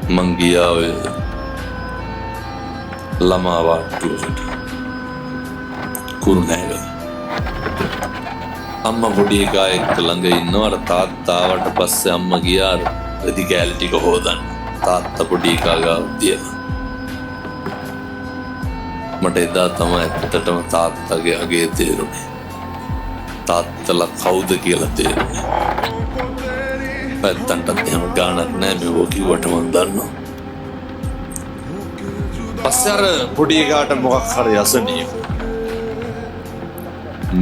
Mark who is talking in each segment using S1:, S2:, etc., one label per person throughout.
S1: मंगिया ළමා වාට්ටුවකට කුරුණෑගල අම්මා පොඩි එකා එක්ක ළඟ ඉන්නවර තාත්තාවට පස්සේ අම්මා ගියා රෙදි කෑලි ටික හොදන්න තාත්තා පොඩි එකා ගාව තියලා මට එදා තමයි ඇත්තටම තාත්තගේ අගේ තේරුනේ තාත්තලා කවුද කියලා තේරුනේ පැත්තන්ටත් එහෙම ගානක් නෑ මේක කිව්වට මම දන්නවා පස්සේ අර පොඩි එකාට මොකක් හරි අසනීය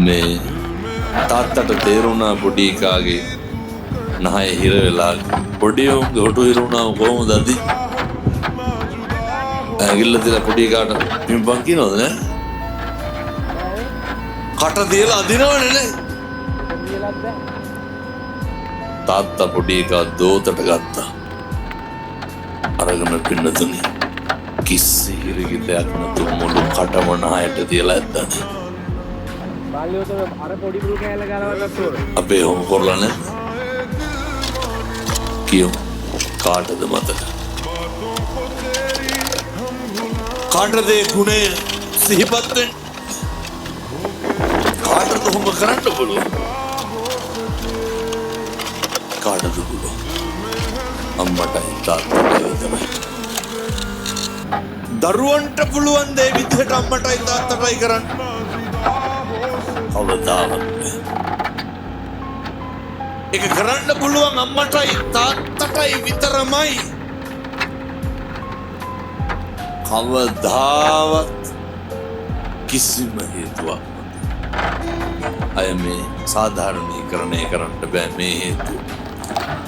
S1: මේ තාත්තට තේරුණා පොඩි එකාගේ නහය හිර වෙලා පොඩි උන්ගේ හොටු හිර වුණාම කොහොමද අදි ඇඟිල්ල තියලා පොඩි එකාට පිම්පන් කියනවද නෑ කට තියලා අදිනවනේ නේ තාත්තා පොඩි එකා දෝතට ගත්තා අරගෙන පින්නතුනේ කිසි හිරිගිතයක් නැතුව මුළු කටම නහයට තියලා ඇද්දානේ අපේ හොම කරලා නැද්ද කියමු කාටද මතක කාටද ඒ ගුණය සිහිපත් වෙන්නේ කාටද හොම කරන්න පුළුවන් කාටද පුළුවන් අම්මටයි තාත්තටයි විතරයි දරුවන්ට පුළුවන් දේ විදිහට අම්මටයි තාත්තටයි කරන්න කවදාවත් ඒක කරන්න පුළුවන් අම්මටයි තාත්තටයි විතරමයි කවදාවත් කිසිම හේතුවක් අය මේ සාධාරණීකරණය කරන්න බෑ මේ හේතුව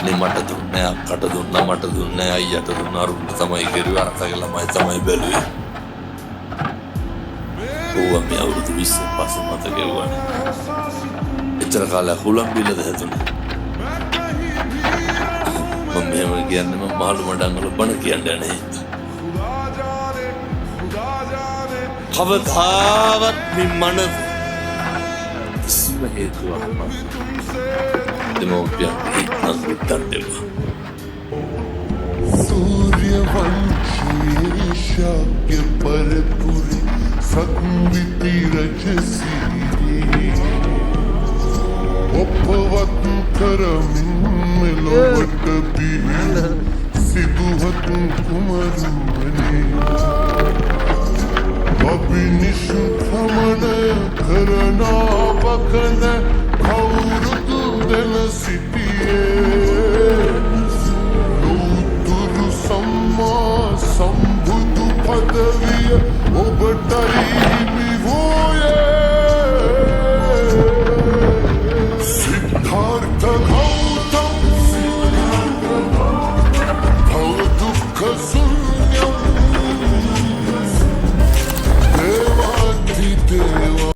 S1: නේ මට දුන්නේ අක්කට දුන්නා මට දුන්නේ අයියට දුන්නා අරුන්ට තමයි කිරුවේ අරකගේ ළමයි තමයි බැලුවේ ඕවා මේ අවුරුදු 20 පස්සේ මතක ගියවනේ එච්චර කාලයක් හුලම් බිලද හැදුනේ මම මෙහෙම කියන්නේ මම මහලු මඩම් වල බණ කියන්නේ නැහැ කවදාවත් මේ මන කිසිම හේතුවක් දෙමෝපියන් හිතන් විතරදෙවා
S2: सूर्यवंशी शाक्य परपुरी संविति रचसी उपवत करमिन मेलोवट बीर सिदुहत कुमरुवने अभिनिशु भ्रमण करना बकन कौरुदु दल सिटिये नूतुरु सम्मा संबुदु पदविय ඔබටයි විවෝය සිද්ධාර්ථ